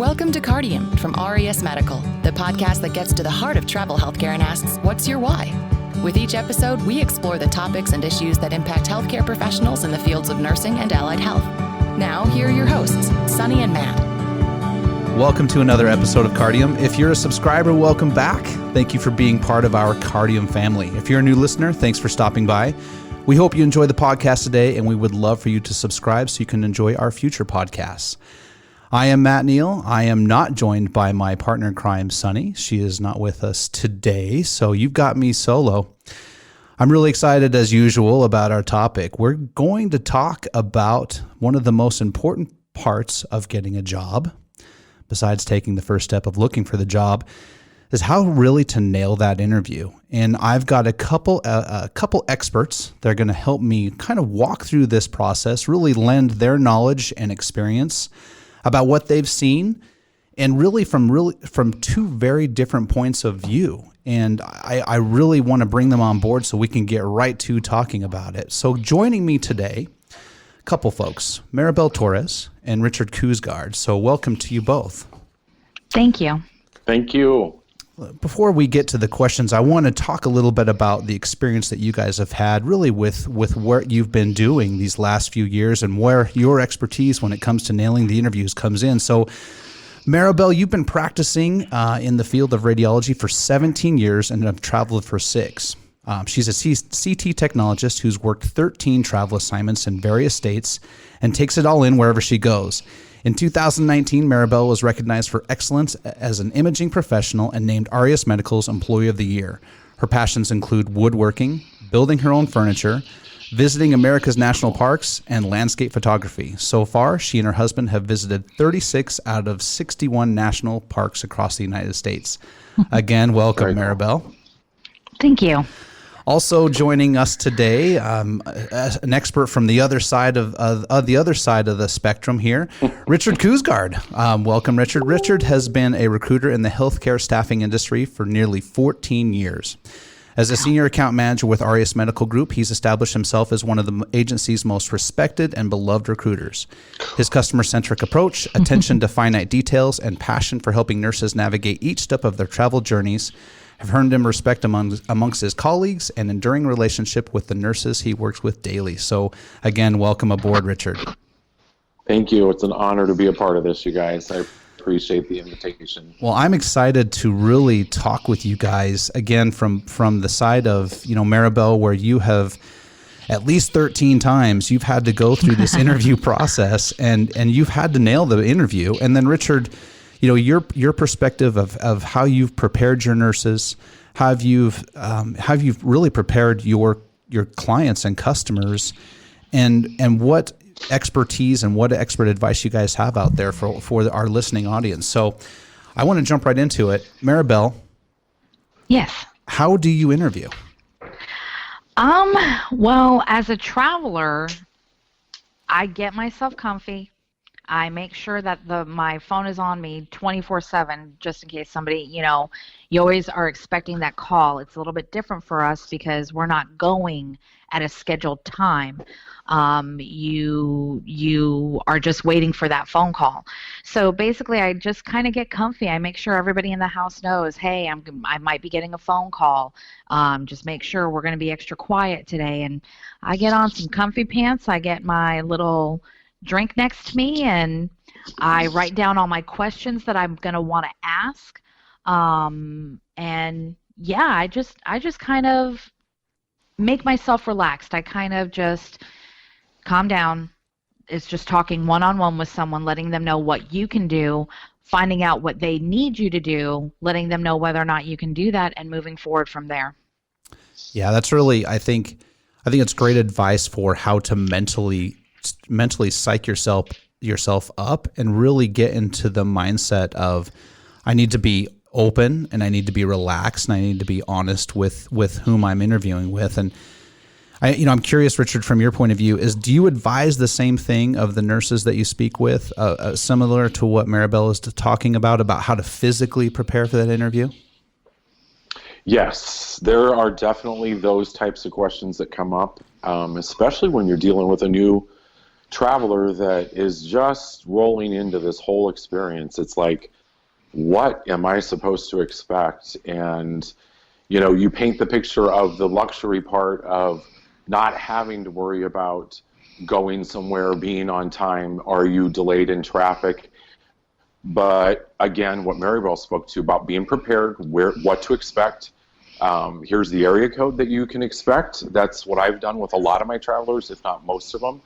Welcome to Cardium from RES Medical, the podcast that gets to the heart of travel healthcare and asks, what's your why? With each episode, we explore the topics and issues that impact healthcare professionals in the fields of nursing and allied health. Now, here are your hosts, Sunny and Matt. Welcome to another episode of Cardium. If you're a subscriber, welcome back. Thank you for being part of our Cardium family. If you're a new listener, thanks for stopping by. We hope you enjoy the podcast today, and we would love for you to subscribe so you can enjoy our future podcasts. I am Matt Neal. I am not joined by my partner in crime, Sunny. She is not with us today, so you've got me solo. I'm really excited, as usual, about our topic. We're going to talk about one of the most important parts of getting a job, besides taking the first step of looking for the job, is how really to nail that interview. And I've got a couple experts that are going to help me kind of walk through this process, really lend their knowledge and experience about what they've seen, and really from two very different points of view. And I really want to bring them on board so we can get right to talking about it. So joining me today, a couple folks, Maribel Torres and Richard Koosgaard. So welcome to you both. Thank you. Thank you. Before we get to the questions, I want to talk a little bit about the experience that you guys have had really with what you've been doing these last few years and where your expertise when it comes to nailing the interviews comes in. So Maribel, you've been practicing in the field of radiology for 17 years and have traveled for 6. She's a CT technologist who's worked 13 travel assignments in various states and takes it all in wherever she goes. In 2019, Maribel was recognized for excellence as an imaging professional and named RES Medical's Employee of the Year. Her passions include woodworking, building her own furniture, visiting America's national parks, and landscape photography. So far, she and her husband have visited 36 out of 61 national parks across the United States. Again, welcome, Maribel. Thank you. Also joining us today, an expert from the other side of the spectrum here, Richard Koosgaard. Welcome, Richard. Richard has been a recruiter in the healthcare staffing industry for nearly 14 years. As a senior account manager with RES Medical Group, he's established himself as one of the agency's most respected and beloved recruiters. His customer-centric approach, attention to finite details, and passion for helping nurses navigate each step of their travel journeys have earned him respect amongst his colleagues and enduring relationship with the nurses he works with daily. So again, welcome aboard, Richard. Thank you. It's an honor to be a part of this, you guys. I appreciate the invitation. Well, I'm excited to really talk with you guys again from the side of, Maribel, where you have at least 13 times you've had to go through this interview process and you've had to nail the interview. And then Richard, your perspective of how you've prepared your nurses, how you've really prepared your clients and customers, and what expertise and what expert advice you guys have out there for our listening audience. So I want to jump right into it. Maribel. Yes. How do you interview? Well, as a traveler, I get myself comfy. I make sure that my phone is on me 24/7 just in case somebody, you always are expecting that call. It's a little bit different for us because we're not going at a scheduled time. You are just waiting for that phone call. So basically I just kind of get comfy. I make sure everybody in the house knows, hey, I might be getting a phone call. Just make sure we're going to be extra quiet today. And I get on some comfy pants. I get my little drink next to me, and I write down all my questions that I'm going to want to ask. And yeah, I just kind of make myself relaxed. I kind of just calm down. It's just talking one-on-one with someone, letting them know what you can do, finding out what they need you to do, letting them know whether or not you can do that, and moving forward from there. Yeah, that's really, I think it's great advice for how to mentally psych yourself up and really get into the mindset of I need to be open and I need to be relaxed and I need to be honest with whom I'm interviewing with. And I'm curious, Richard, from your point of view, do you advise the same thing of the nurses that you speak with, similar to what Maribel is talking about how to physically prepare for that interview? Yes, there are definitely those types of questions that come up, especially when you're dealing with a new traveler that is just rolling into this whole experience. It's like, what am I supposed to expect? And, you paint the picture of the luxury part of not having to worry about going somewhere, being on time, are you delayed in traffic? But again, what Maribel spoke to about being prepared, what to expect. Here's the area code that you can expect. That's what I've done with a lot of my travelers, if not most of them.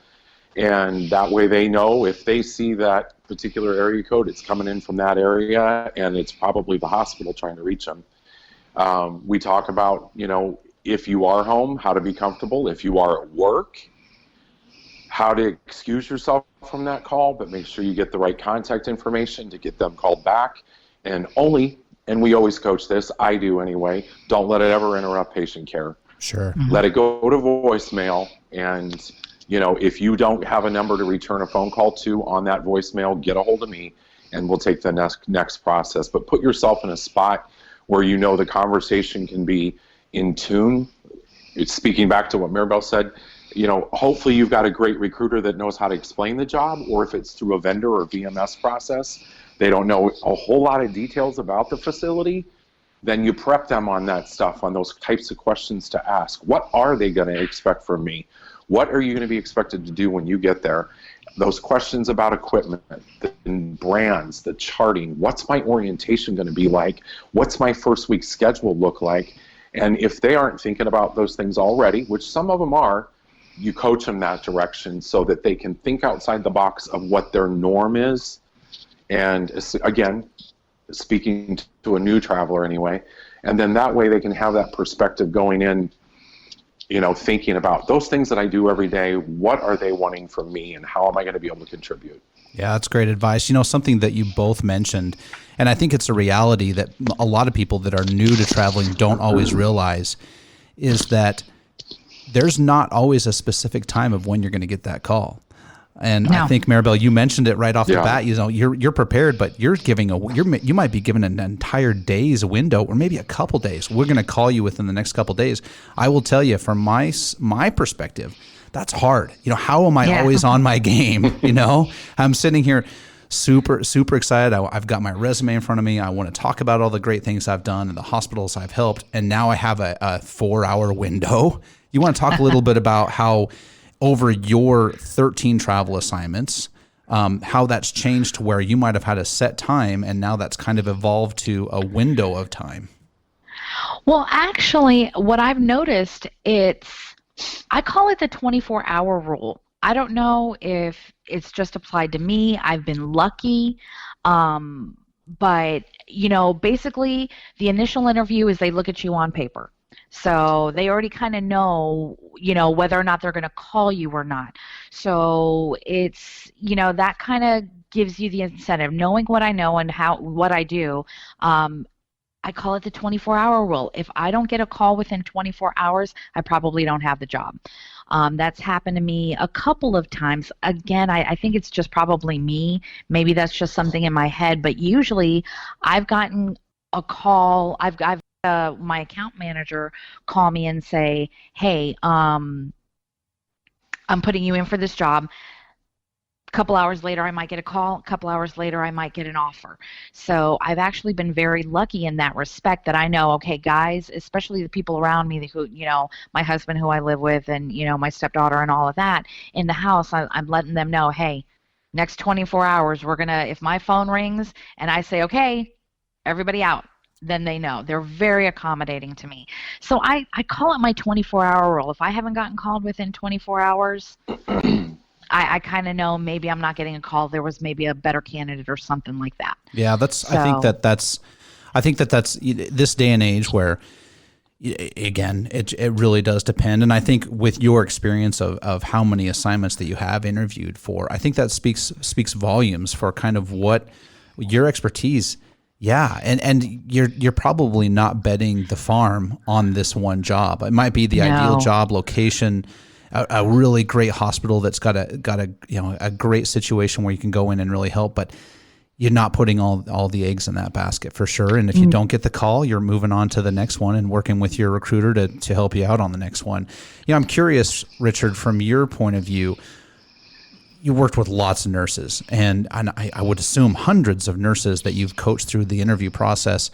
And that way they know if they see that particular area code, it's coming in from that area, and it's probably the hospital trying to reach them. We talk about, if you are home, how to be comfortable. If you are at work, how to excuse yourself from that call, but make sure you get the right contact information to get them called back. And we always coach this, I do anyway, don't let it ever interrupt patient care. Sure. Mm-hmm. Let it go to voicemail, and if you don't have a number to return a phone call to on that voicemail, get a hold of me and we'll take the next process. But put yourself in a spot where the conversation can be in tune. It's speaking back to what Maribel said, hopefully you've got a great recruiter that knows how to explain the job, or if it's through a vendor or VMS process, they don't know a whole lot of details about the facility, then you prep them on that stuff, on those types of questions to ask. What are they going to expect from me? What are you going to be expected to do when you get there? Those questions about equipment, the brands, the charting, what's my orientation going to be like? What's my first week schedule look like? And if they aren't thinking about those things already, which some of them are, you coach them that direction so that they can think outside the box of what their norm is. And again, speaking to a new traveler anyway, and then that way they can have that perspective going in, thinking about those things that I do every day, what are they wanting from me and how am I going to be able to contribute? Yeah, that's great advice. Something that you both mentioned, and I think it's a reality that a lot of people that are new to traveling don't always realize, is that there's not always a specific time of when you're going to get that call. And no. I think, Maribel, you mentioned it right off the bat. You're prepared, but you might be given an entire day's window, or maybe a couple days. We're going to call you within the next couple days. I will tell you, from my perspective, that's hard. How am I always on my game? I'm sitting here super excited. I've got my resume in front of me. I want to talk about all the great things I've done and the hospitals I've helped, and now I have a 4-hour window. You want to talk a little bit about how, over your 13 travel assignments, how that's changed to where you might have had a set time and now that's kind of evolved to a window of time? Well, actually, what I've noticed, I call it the 24-hour rule. I don't know if it's just applied to me. I've been lucky. But, basically the initial interview is they look at you on paper. So they already kind of know, whether or not they're going to call you or not. So it's, that kind of gives you the incentive. Knowing what I know and what I do, I call it the 24-hour rule. If I don't get a call within 24 hours, I probably don't have the job. That's happened to me a couple of times. Again, I think it's just probably me. Maybe that's just something in my head. But usually I've gotten a call. I've my account manager call me and say, hey, I'm putting you in for this job. A couple hours later, I might get a call. A couple hours later, I might get an offer. So I've actually been very lucky in that respect, that I know, okay, guys, especially the people around me who, my husband who I live with, and, my stepdaughter and all of that in the house, I'm letting them know, hey, next 24 hours, if my phone rings and I say, okay, everybody out, then they know. They're very accommodating to me. So I call it my 24-hour rule. If I haven't gotten called within 24 hours, I kind of know maybe I'm not getting a call. There was maybe a better candidate or something like that. Yeah, I think that's this day and age where, again, it really does depend. And I think with your experience of how many assignments that you have interviewed for, I think that speaks volumes for kind of what your expertise. Yeah, and you're probably not betting the farm on this one job. It might be the ideal job, location, a really great hospital that's got a great situation where you can go in and really help, but you're not putting all the eggs in that basket for sure. And if you don't get the call, you're moving on to the next one and working with your recruiter to help you out on the next one. I'm curious, Richard, from your point of view, you worked with lots of nurses, and I would assume hundreds of nurses that you've coached through the interview process.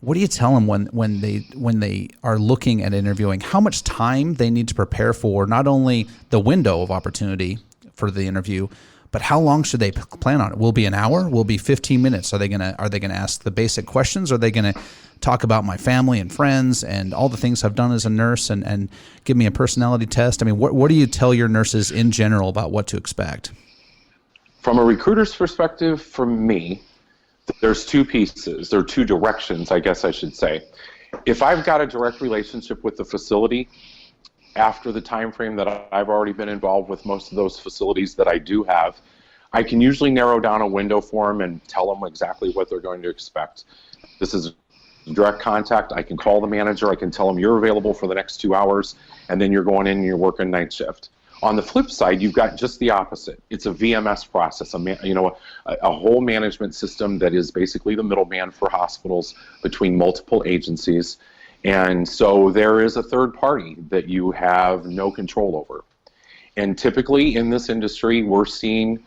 What do you tell them when they are looking at interviewing, how much time they need to prepare for not only the window of opportunity for the interview, but how long should they plan on it? Will it be an hour? Will it be 15 minutes? Are they gonna ask the basic questions? Are they gonna talk about my family and friends and all the things I've done as a nurse and give me a personality test? I mean, what do you tell your nurses in general about what to expect? From a recruiter's perspective, for me, there's two pieces. There are two directions, I guess I should say. If I've got a direct relationship with the facility, after the time frame that I've already been involved with most of those facilities that I do have, I can usually narrow down a window for them and tell them exactly what they're going to expect. This is direct contact. I can call the manager. I can tell them you're available for the next 2 hours, and then you're going in and you're working night shift. On the flip side, you've got just the opposite. It's a VMS process, a whole management system that is basically the middleman for hospitals between multiple agencies. And so there is a third party that you have no control over. And typically in this industry, we're seeing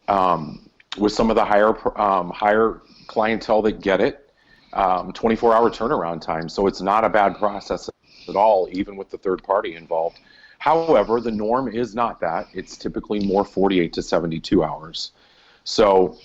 with some of the higher clientele that get it, 24-hour turnaround time. So it's not a bad process at all, even with the third party involved. However, the norm is not that. It's typically more 48 to 72 hours. So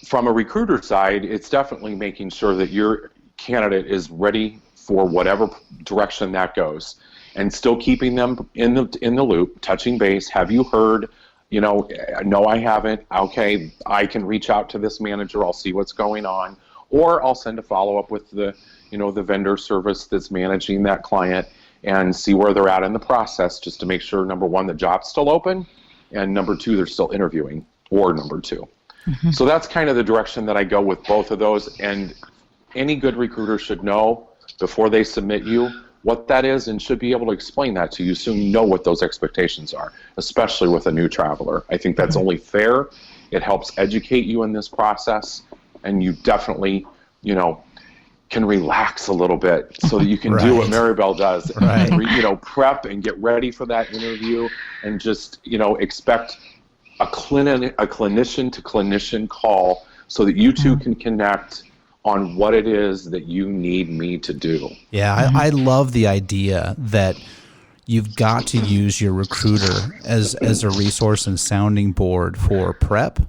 from a recruiter side, it's definitely making sure that your candidate is ready for whatever direction that goes, and still keeping them in the loop, touching base. Have you heard? No, I haven't. Okay, I can reach out to this manager. I'll see what's going on, or I'll send a follow-up with the vendor service that's managing that client and see where they're at in the process, just to make sure, number one, the job's still open, and number two, they're still interviewing, or number two. Mm-hmm. So that's kind of the direction that I go with both of those, and any good recruiter should know before they submit you what that is, and should be able to explain that to you so you know what those expectations are, especially with a new traveler. I think that's only fair. It helps educate you in this process, and you definitely, can relax a little bit so that you can do what Maribel does, prep and get ready for that interview, and just, expect a clinician to clinician call so that you two can connect on what it is that you need me to do. Yeah, I love the idea that you've got to use your recruiter as a resource and sounding board for prep,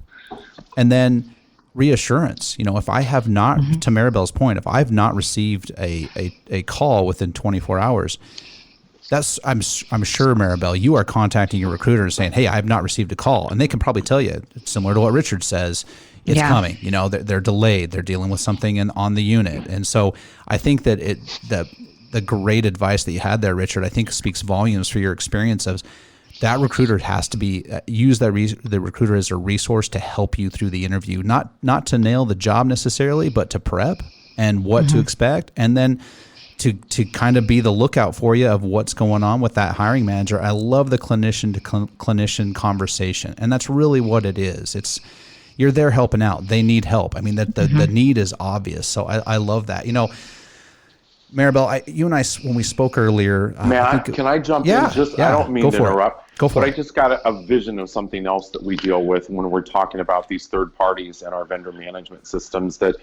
and then reassurance. If I have not, to Maribel's point, if I've not received a call within 24 hours, I'm sure, Maribel, you are contacting your recruiter and saying, hey, I have not received a call. And they can probably tell you, similar to what Richard says, it's coming. They're delayed. They're dealing with something on the unit. And so I think that the great advice that you had there, Richard, I think speaks volumes for your experience of that recruiter has to be use the recruiter as a resource to help you through the interview, not to nail the job necessarily, but to prep and what to expect, and then to kind of be the lookout for you of what's going on with that hiring manager. I love the clinician to clinician conversation, and that's really what it is. It's you're there helping out. They need help. I mean, the need is obvious. So I love that. Maribel, you and I, when we spoke earlier, can I jump in? I don't mean to interrupt. Go for it. But I just got a vision of something else that we deal with when we're talking about these third parties and our vendor management systems that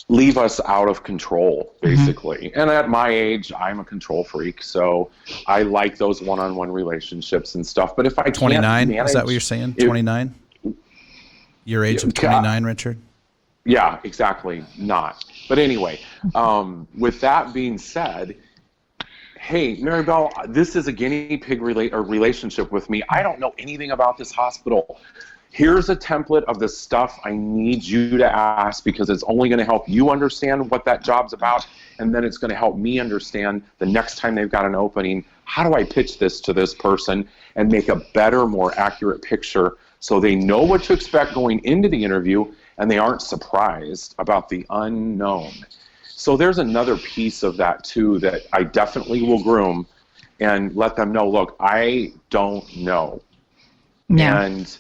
leave us out of control, basically. And at my age, I'm a control freak, so I like those one-on-one relationships and stuff. But if I 29, can't manage, is that what you're saying? 29? Your age of 29, Richard? Yeah, exactly. Not. But anyway, with that being said, hey, Maribel, this is a guinea pig relationship with me. I don't know anything about this hospital. Here's a template of the stuff I need you to ask, because it's only going to help you understand what that job's about, and then it's going to help me understand the next time they've got an opening, how do I pitch this to this person and make a better, more accurate picture so they know what to expect going into the interview and they aren't surprised about the unknown. So there's another piece of that too that I definitely will groom and let them know, look, I don't know. Yeah. And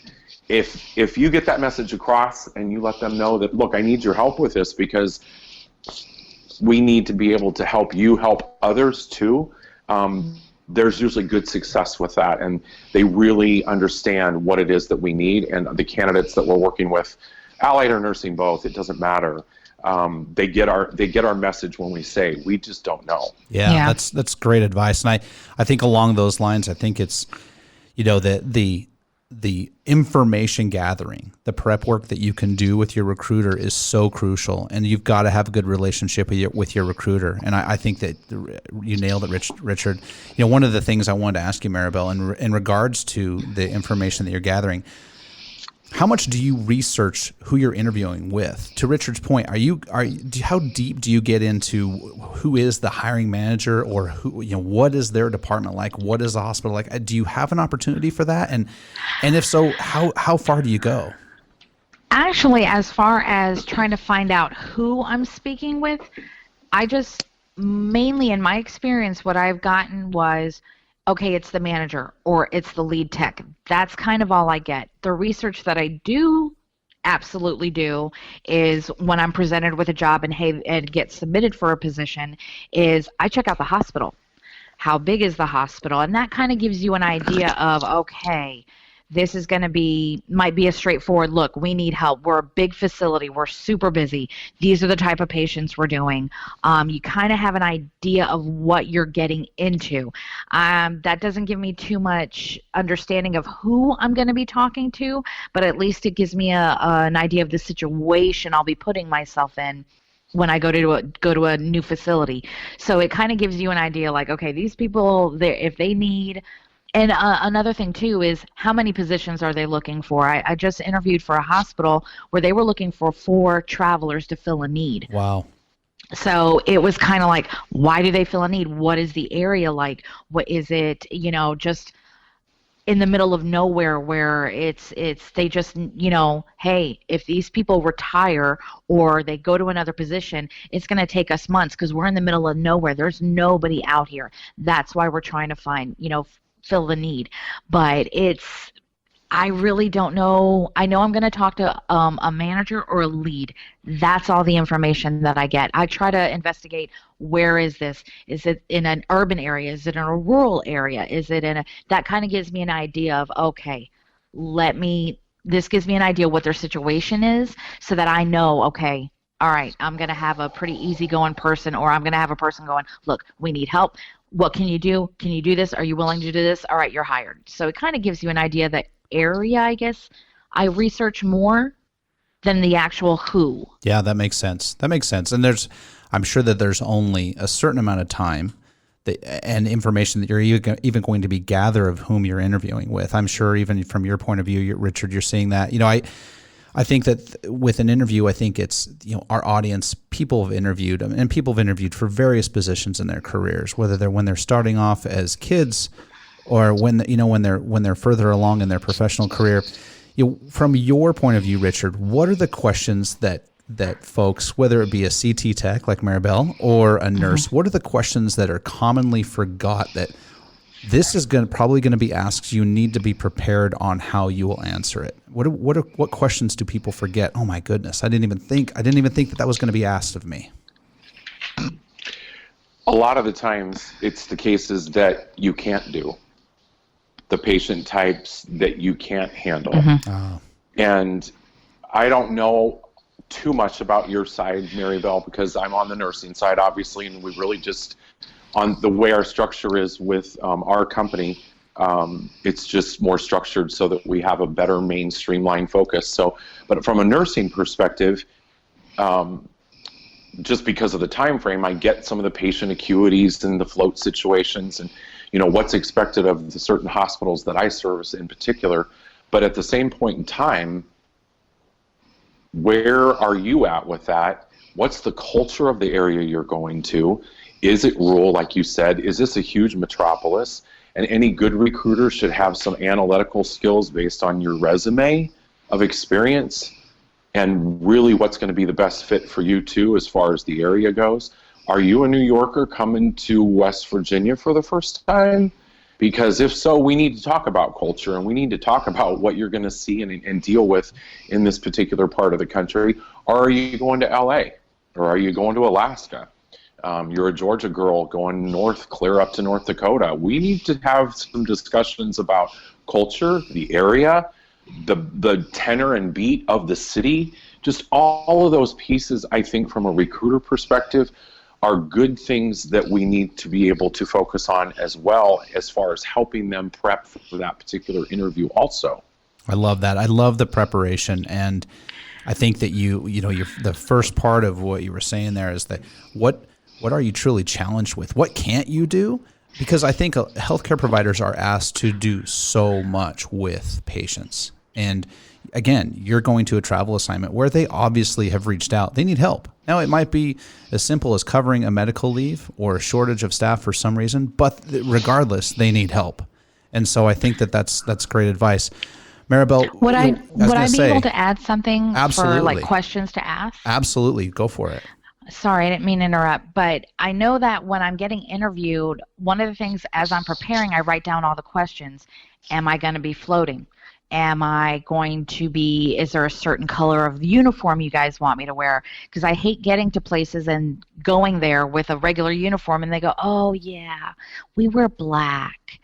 if you get that message across and you let them know that, look, I need your help with this because we need to be able to help you help others too, there's usually good success with that, and they really understand what it is that we need. And the candidates that we're working with, allied or nursing both, it doesn't matter. They get our message when we say we just don't know. Yeah. That's great advice. And I think along those lines, I think it's, the information gathering, the prep work that you can do with your recruiter is so crucial, and you've got to have a good relationship with your recruiter. And I think that you nailed it, Richard. One of the things I wanted to ask you, Maribel, in regards to the information that you're gathering, how much do you research who you're interviewing with? To Richard's point, how deep do you get into who is the hiring manager, or what is their department like? What is the hospital like? Do you have an opportunity for that? And if so, how far do you go? Actually, as far as trying to find out who I'm speaking with, I just mainly in my experience, what I've gotten was, okay, it's the manager or it's the lead tech. That's kind of all I get. The research that I do absolutely do is when I'm presented with a job and get submitted for a position is I check out the hospital. How big is the hospital? And that kind of gives you an idea of, okay, this is going to might be a straightforward look. We need help. We're a big facility. We're super busy. These are the type of patients we're doing. You kind of have an idea of what you're getting into. That doesn't give me too much understanding of who I'm going to be talking to, but at least it gives me an idea of the situation I'll be putting myself in when I go to a new facility. So it kind of gives you an idea like, okay, these people, if they need. And another thing, too, is how many positions are they looking for? I just interviewed for a hospital where they were looking for 4 travelers to fill a need. Wow. So it was kind of like, why do they fill a need? What is the area like? What is it, just in the middle of nowhere where they just, hey, if these people retire or they go to another position, it's going to take us months because we're in the middle of nowhere. There's nobody out here. That's why we're trying to find, fill the need. But I really don't know. I know I'm going to talk to a manager or a lead. That's all the information that I get. I try to investigate, where is this? Is it in an urban area? Is it in a rural area? Is it that kind of gives me an idea of, okay, this gives me an idea what their situation is so that I know, okay, all right, I'm going to have a pretty easygoing person, or I'm going to have a person going, look, we need help. What can you do? Can you do this? Are you willing to do this? All right, you're hired. So it kind of gives you an idea of the area, I guess. I research more than the actual who. Yeah, that makes sense. And I'm sure that there's only a certain amount of time and information that you're even going to be gather of whom you're interviewing with. I'm sure even from your point of view, Richard, you're seeing that. I think that with an interview, I think it's, our audience, people have interviewed, and people have interviewed for various positions in their careers, whether when they're starting off as kids or when they're further along in their professional career. From your point of view, Richard, what are the questions that folks, whether it be a CT tech like Maribel or a nurse, what are the questions that are commonly forgot that this is probably going to be asked? You need to be prepared on how you will answer it. What questions do people forget? Oh my goodness, I didn't even think that was going to be asked of me. A lot of the times, it's the cases that you can't do, the patient types that you can't handle. Mm-hmm. Oh. And I don't know too much about your side, Maribel, because I'm on the nursing side, obviously, and we really just, on the way our structure is with our company, it's just more structured so that we have a better main streamline focus. So, but from a nursing perspective, just because of the time frame, I get some of the patient acuities and the float situations and, what's expected of the certain hospitals that I service in particular. But at the same point in time, where are you at with that? What's the culture of the area you're going to? Is it rural, like you said? Is this a huge metropolis? And any good recruiter should have some analytical skills based on your resume of experience and really what's going to be the best fit for you too as far as the area goes. Are you a New Yorker coming to West Virginia for the first time? Because if so, we need to talk about culture and we need to talk about what you're going to see and deal with in this particular part of the country. Or are you going to LA? Or are you going to Alaska? You're a Georgia girl going north, clear up to North Dakota. We need to have some discussions about culture, the area, the tenor and beat of the city. Just all of those pieces, I think, from a recruiter perspective, are good things that we need to be able to focus on as well, as far as helping them prep for that particular interview also. I love that. I love the preparation. And I think that the first part of what you were saying there is that what are you truly challenged with? What can't you do? Because I think healthcare providers are asked to do so much with patients. And again, you're going to a travel assignment where they obviously have reached out. They need help. Now, it might be as simple as covering a medical leave or a shortage of staff for some reason, but regardless, they need help. And so I think that's great advice. Maribel, would I be able to add something absolutely. for like questions to ask? Absolutely. Go for it. Sorry, I didn't mean to interrupt, but I know that when I'm getting interviewed, one of the things as I'm preparing, I write down all the questions. Am I going to be floating? Am I going to be, is there a certain color of the uniform you guys want me to wear? Because I hate getting to places and going there with a regular uniform and they go, oh yeah, we wear black.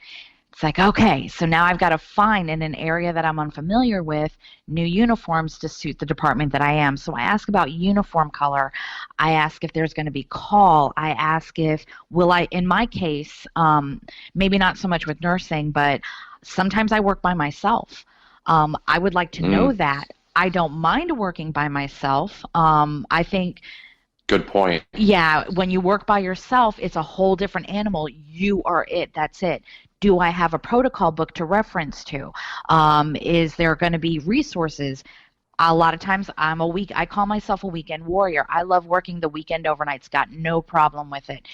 It's like, okay, so now I've got to find in an area that I'm unfamiliar with new uniforms to suit the department that I am. So I ask about uniform color. I ask if there's going to be call. I ask if, in my case, maybe not so much with nursing, but sometimes I work by myself. I would like to know that. I don't mind working by myself. I think. Good point. Yeah, when you work by yourself, it's a whole different animal. You are it. That's it. Do I have a protocol book to reference to? Is there going to be resources? A lot of times I call myself a weekend warrior. I love working the weekend overnights. Got no problem with it.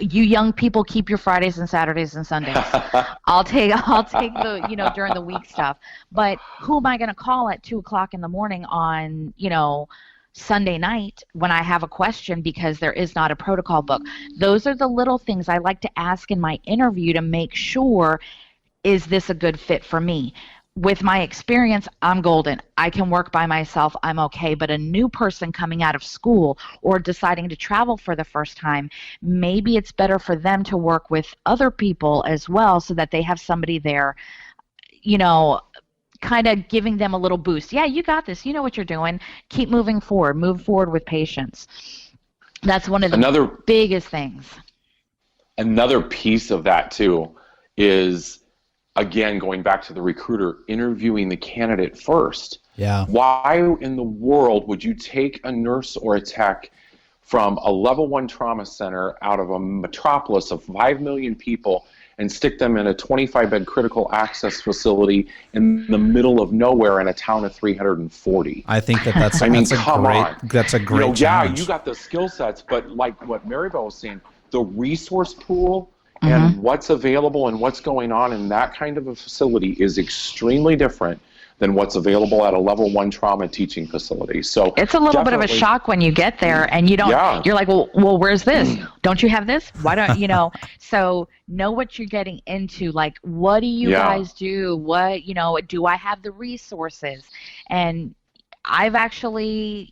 You young people keep your Fridays and Saturdays and Sundays. I'll take the, during the week stuff. But who am I going to call at 2:00 in the morning on, Sunday night when I have a question because there is not a protocol book? Those are the little things I like to ask in my interview to make sure, is this a good fit for me? With my experience, I'm golden. I can work by myself. I'm okay. But a new person coming out of school or deciding to travel for the first time, maybe it's better for them to work with other people as well so that they have somebody there, kind of giving them a little boost. Yeah, you got this. You know what you're doing. Keep moving forward. Move forward with patience. That's one of the biggest things. Another piece of that, too, is, again, going back to the recruiter, interviewing the candidate first. Yeah. Why in the world would you take a nurse or a tech from a level 1 trauma center out of a metropolis of 5 million people and stick them in a 25-bed critical access facility in the middle of nowhere in a town of 340? I think that's a great challenge. Yeah, you got the skill sets, but like what Maribel was saying, the resource pool and what's available and what's going on in that kind of a facility is extremely different than what's available at a level 1 trauma teaching facility. So it's a little bit of a shock when you get there and you don't, you're like, well, where's this? Don't you have this? Why don't, so know what you're getting into. Like, what do you guys do? What, do I have the resources? And I've actually,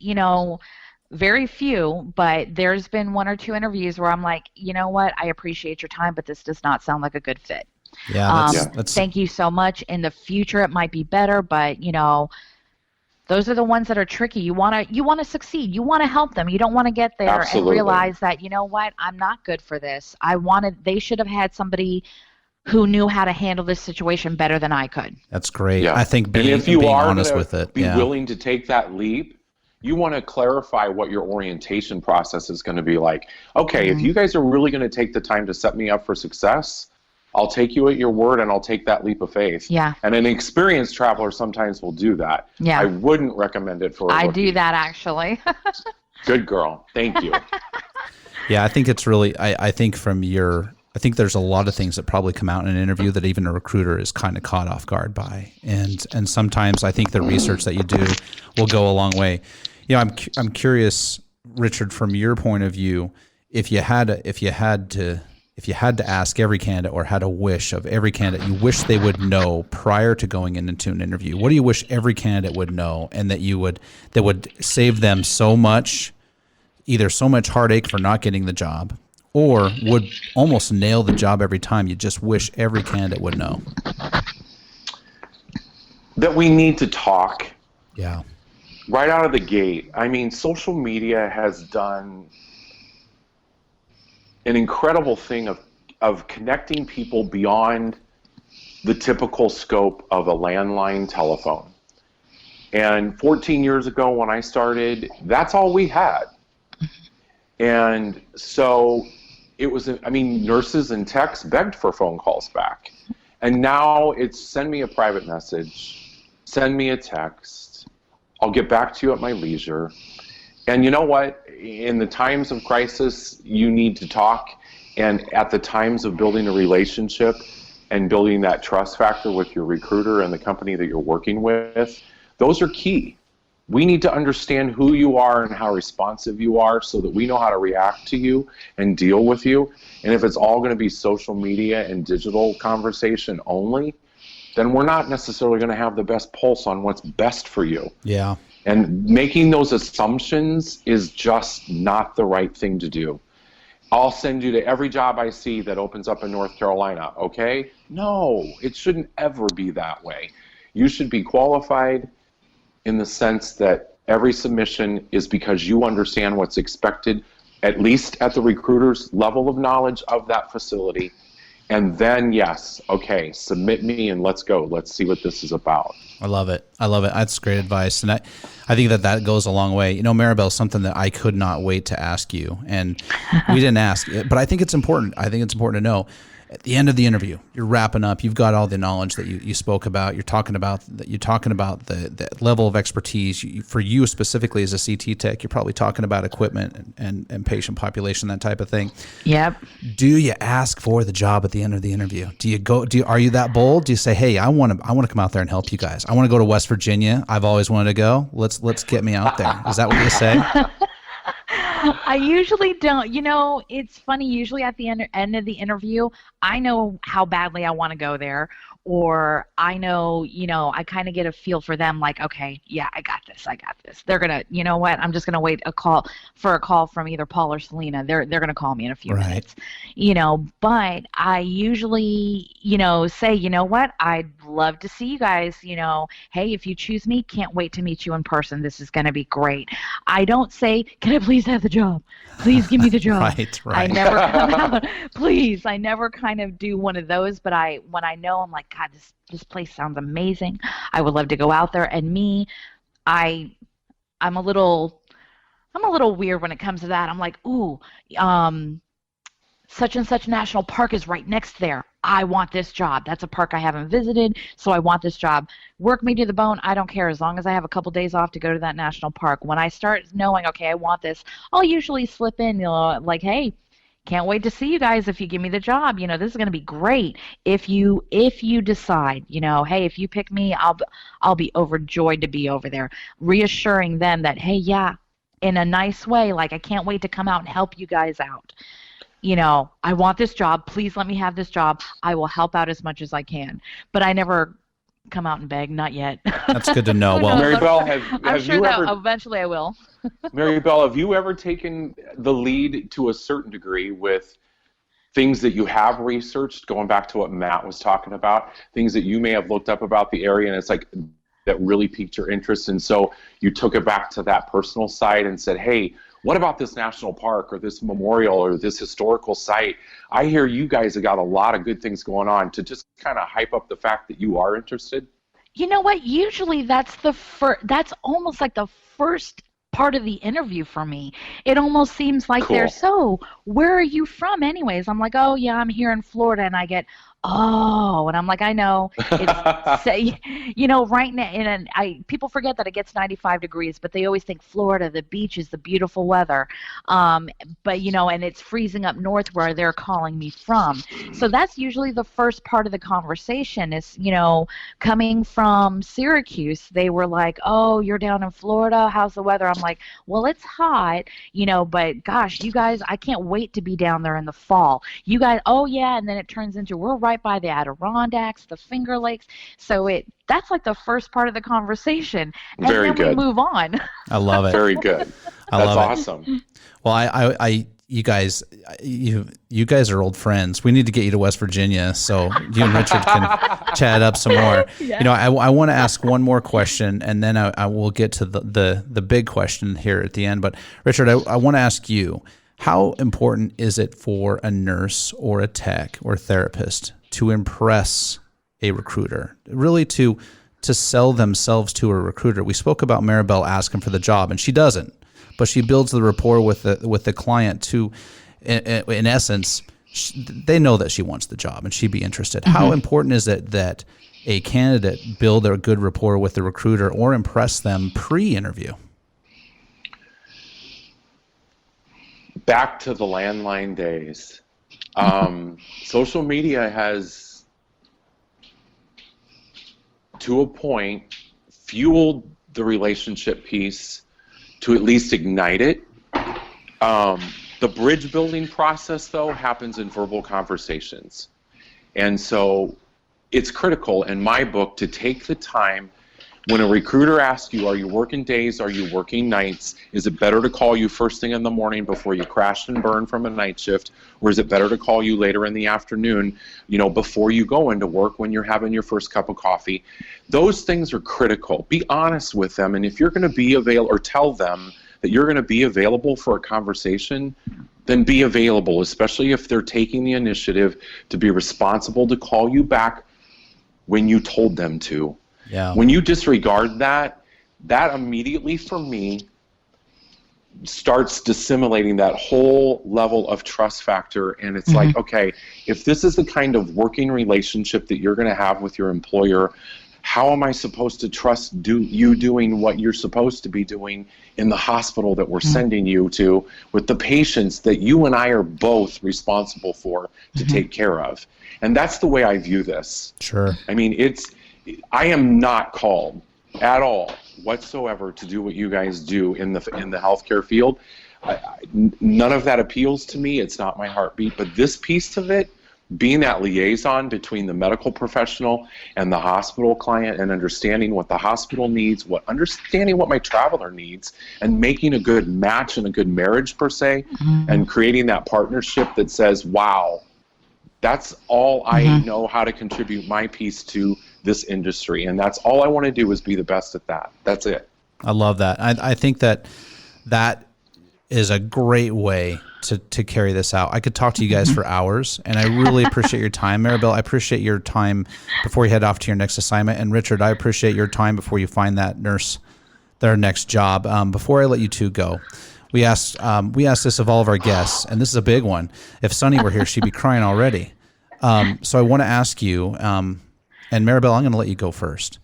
very few, but there's been 1 or 2 interviews where I'm like, you know what? I appreciate your time, but this does not sound like a good fit. Yeah, thank you so much. In the future, it might be better, but those are the ones that are tricky. You want to succeed. You want to help them. You don't want to get there and realize that, you know what, I'm not good for this. They should have had somebody who knew how to handle this situation better than I could. That's great. Yeah. I think being honest with it, be willing to take that leap. You want to clarify what your orientation process is going to be like. Okay, if you guys are really going to take the time to set me up for success, I'll take you at your word and I'll take that leap of faith. Yeah. And an experienced traveler sometimes will do that. Yeah. I wouldn't recommend it for a I rookie. do that actually. Good girl. Thank you. Yeah, I think it's really, I think there's a lot of things that probably come out in an interview that even a recruiter is kind of caught off guard by. And sometimes I think the research that you do will go a long way. I'm curious, Richard, from your point of view, if you had to ask every candidate or had a wish of every candidate you wish they would know prior to going into an interview, what do you wish every candidate would know and that would save them so much either so much heartache for not getting the job or would almost nail the job every time? You just wish every candidate would know. That we need to talk. Yeah. Right out of the gate. I mean, social media has done an incredible thing of connecting people beyond the typical scope of a landline telephone. And 14 years ago when I started, that's all we had. And so it was, I mean, nurses and techs begged for phone calls back. And now it's send me a private message, send me a text, I'll get back to you at my leisure. And you know what? In the times of crisis, you need to talk. And at the times of building a relationship and building that trust factor with your recruiter and the company that you're working with, those are key. We need to understand who you are and how responsive you are so that we know how to react to you and deal with you. And if it's all going to be social media and digital conversation only, then we're not necessarily going to have the best pulse on what's best for you. Yeah. And making those assumptions is just not the right thing to do. I'll send you to every job I see that opens up in North Carolina, okay? No, it shouldn't ever be that way. You should be qualified in the sense that every submission is because you understand what's expected, at least at the recruiter's level of knowledge of that facility. And then, yes, okay, submit me and let's go. Let's see what this is about. I love it. I love it. That's great advice. And I think that goes a long way. You know, Maribel, something that I could not wait to ask you, and we didn't ask, but I think it's important. I think it's important to know. At the end of the interview, you're wrapping up. You've got all the knowledge that you spoke about. You're talking about the level of expertise. For you specifically as a CT tech, you're probably talking about equipment and patient population, that type of thing. Yep. Do you ask for the job at the end of the interview? Are you that bold? Do you say, hey, I want to come out there and help you guys. I want to go to West Virginia. I've always wanted to go. Let's get me out there. Is that what you say? I usually don't. You know, it's funny. Usually at the end of the interview, I know how badly I want to go there, or I know, I kind of get a feel for them like, okay, yeah, I got this. They're going to, you know what, I'm just going to wait for a call from either Paul or Selena. They're going to call me in a few minutes, but I usually, say, you know what, I'd love to see you guys, hey, if you choose me, can't wait to meet you in person. This is going to be great. I don't say, can I please have the job? Please give me the job. Right. I never come out, please. I never kind of do one of those, but when I know, I'm like, God, this place sounds amazing. I would love to go out there. And me, I'm a little weird when it comes to that. I'm like, ooh, such and such national park is right next there. I want this job. That's a park I haven't visited, so I want this job. Work me to the bone. I don't care as long as I have a couple days off to go to that national park. When I start knowing, okay, I want this, I'll usually slip in, like, hey, can't wait to see you guys if you give me the job. This is going to be great. If you decide, hey, if you pick me, I'll be overjoyed to be over there, reassuring them that, hey, yeah, in a nice way, like I can't wait to come out and help you guys out. I want this job. Please let me have this job. I will help out as much as I can. But I never come out and beg, not yet. That's good to know. Well, Maribel, I'm sure that eventually I will. Maribel, have you ever taken the lead to a certain degree with things that you have researched, going back to what Matt was talking about, things that you may have looked up about the area, and it's like that really piqued your interest, and so you took it back to that personal side and said, hey, what about this national park or this memorial or this historical site? I hear you guys have got a lot of good things going on, to just kind of hype up the fact that you are interested. You know what? Usually that's almost like the first part of the interview for me. It almost seems like Cool. they're, so where are you from anyways? I'm like, oh yeah, I'm here in Florida. And I get, oh, and I'm like, I know. It's say, right now, and people forget that it gets 95 degrees, but they always think Florida, the beach is the beautiful weather. But and it's freezing up north where they're calling me from. So that's usually the first part of the conversation is, coming from Syracuse, they were like, oh, you're down in Florida, how's the weather? I'm like, well, it's hot, but gosh, you guys, I can't wait to be down there in the fall. You guys, oh yeah, and then it turns into, we're right by the Adirondacks, the Finger Lakes. So that's like the first part of the conversation. And Very then good. we move on. I love it. Very good. I love it. That's awesome. Well, you guys are old friends. We need to get you to West Virginia so you and Richard can chat up some more. Yeah. You know, I want to ask one more question, and then I will get to the big question here at the end. But Richard, I want to ask you, how important is it for a nurse or a tech or therapist to impress a recruiter, really to sell themselves to a recruiter? We spoke about Maribel asking for the job, and she doesn't. But she builds the rapport with the client to, in essence, they know that she wants the job and she'd be interested. Mm-hmm. How important is it that a candidate build a good rapport with the recruiter or impress them pre-interview? Back to the landline days. Social media has, to a point, fueled the relationship piece to at least ignite it. The bridge building process, though, happens in verbal conversations. And so it's critical in my book to take the time when a recruiter asks you, are you working days, are you working nights? Is it better to call you first thing in the morning before you crash and burn from a night shift? Or is it better to call you later in the afternoon, before you go into work when you're having your first cup of coffee? Those things are critical. Be honest with them. And if you're going to be available, or tell them that you're going to be available for a conversation, then be available, especially if they're taking the initiative to be responsible to call you back when you told them to. Yeah. When you disregard that immediately, for me, starts dissimulating that whole level of trust factor. And it's like, okay, if this is the kind of working relationship that you're going to have with your employer, how am I supposed to trust you doing what you're supposed to be doing in the hospital that we're sending you to with the patients that you and I are both responsible for to take care of? And that's the way I view this. Sure. I mean, I am not called at all whatsoever to do what you guys do in the healthcare field. None of that appeals to me. It's not my heartbeat. But this piece of it, being that liaison between the medical professional and the hospital client, and understanding what the hospital needs, understanding what my traveler needs, and making a good match and a good marriage per se, and creating that partnership that says, wow, that's all I know how to contribute my piece to this industry, and that's all I want to do is be the best at that. That's it. I love that. I think that is a great way to carry this out. I could talk to you guys for hours, and I really appreciate your time. Maribel, I appreciate your time before you head off to your next assignment. And Richard, I appreciate your time before you find that nurse their next job. Before I let you two go, we asked this of all of our guests, and this is a big one. If Sunny were here, she'd be crying already. So I want to ask you, and Maribel, I'm going to let you go first.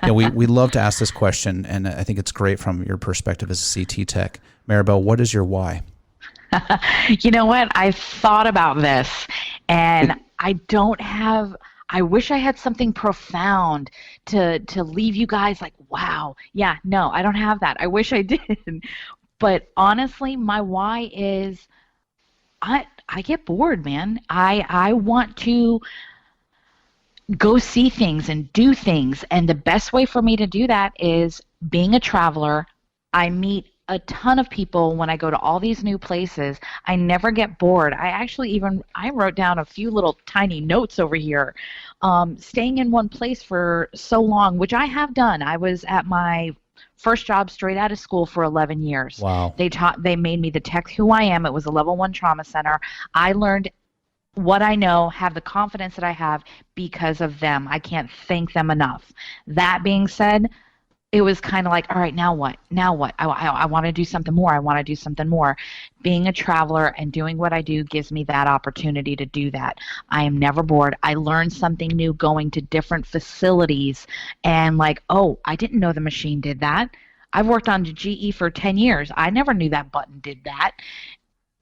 We love to ask this question, and I think it's great from your perspective as a CT tech. Maribel, what is your why? You know what? I've thought about this, and I wish I had something profound to leave you guys like, wow. Yeah, no, I don't have that. I wish I did. But honestly, my why is I get bored, man. I want to go see things and do things, and the best way for me to do that is being a traveler. I meet a ton of people when I go to all these new places. I never get bored. I wrote down a few little tiny notes over here. Staying in one place for so long, which I have done. I was at my first job straight out of school for 11 years. Wow. They made me the tech who I am. It was a level 1 trauma center. I learned what I know, have the confidence that I have because of them. I can't thank them enough. That being said, it was kind of like, all right, now what? Now what? I want to do something more. I want to do something more. Being a traveler and doing what I do gives me that opportunity to do that. I am never bored. I learn something new going to different facilities and like, oh, I didn't know the machine did that. I've worked on GE for 10 years. I never knew that button did that.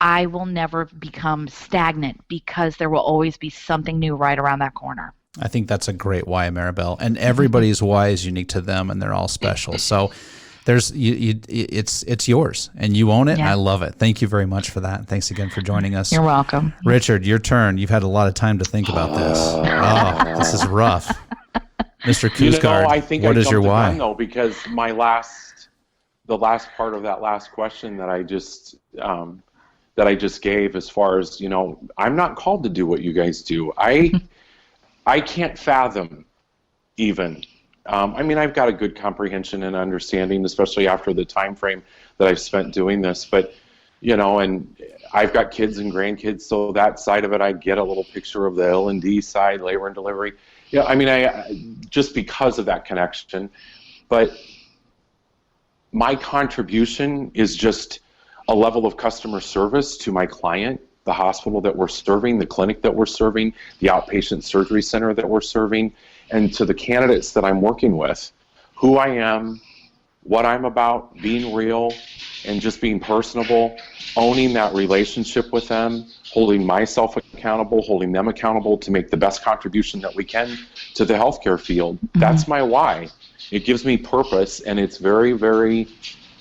I will never become stagnant because there will always be something new right around that corner. I think that's a great why, Maribel. And everybody's why is unique to them, and they're all special. So it's yours, and you own it. Yeah. And I love it. Thank you very much for that. Thanks again for joining us. You're welcome. Richard, your turn. You've had a lot of time to think about this. Oh, this is rough. Mr. Kuzgard, I think what I is your jumped the why? gun, though, because my last the last part of that last question that I just gave, as far as, I'm not called to do what you guys do. I can't fathom even. I've got a good comprehension and understanding, especially after the time frame that I've spent doing this. But, and I've got kids and grandkids, so that side of it, I get a little picture of the L&D side, labor and delivery. I just because of that connection. But my contribution is just a level of customer service to my client, the hospital that we're serving, the clinic that we're serving, the outpatient surgery center that we're serving, and to the candidates that I'm working with, who I am, what I'm about, being real, and just being personable, owning that relationship with them, holding myself accountable, holding them accountable to make the best contribution that we can to the healthcare field. Mm-hmm. That's my why. It gives me purpose, and it's very, very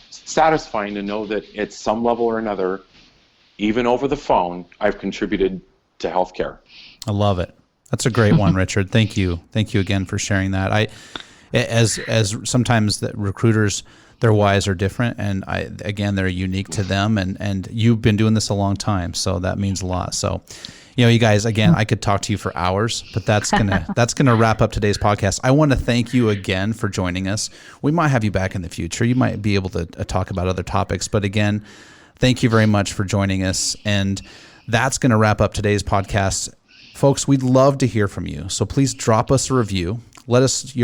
satisfying to know that at some level or another, even over the phone, I've contributed to healthcare. I love it. That's a great one, Richard. Thank you. Thank you again for sharing that. As sometimes the recruiters, their whys are different, and again, they're unique to them, and you've been doing this a long time, so that means a lot. So, you guys, again, I could talk to you for hours, but that's gonna wrap up today's podcast. I want to thank you again for joining us. We might have you back in the future. You might be able to talk about other topics, but again, thank you very much for joining us, and that's going to wrap up today's podcast. Folks, we'd love to hear from you, so please drop us a review. Let us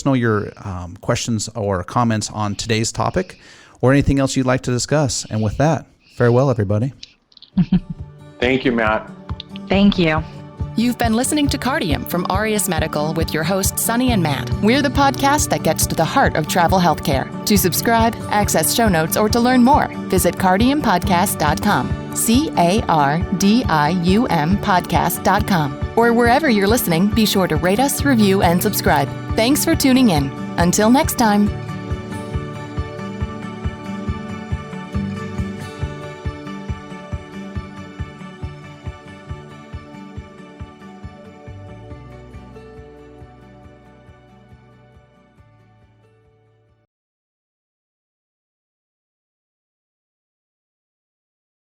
know your questions or comments on today's topic, or anything else you'd like to discuss. And with that, farewell, everybody. Thank you, Matt. Thank you. You've been listening to Cardium from Aureus Medical with your hosts, Sunny and Matt. We're the podcast that gets to the heart of travel healthcare. To subscribe, access show notes, or to learn more, visit cardiumpodcast.com, CARDIUM podcast.com. Or wherever you're listening, be sure to rate us, review, and subscribe. Thanks for tuning in. Until next time.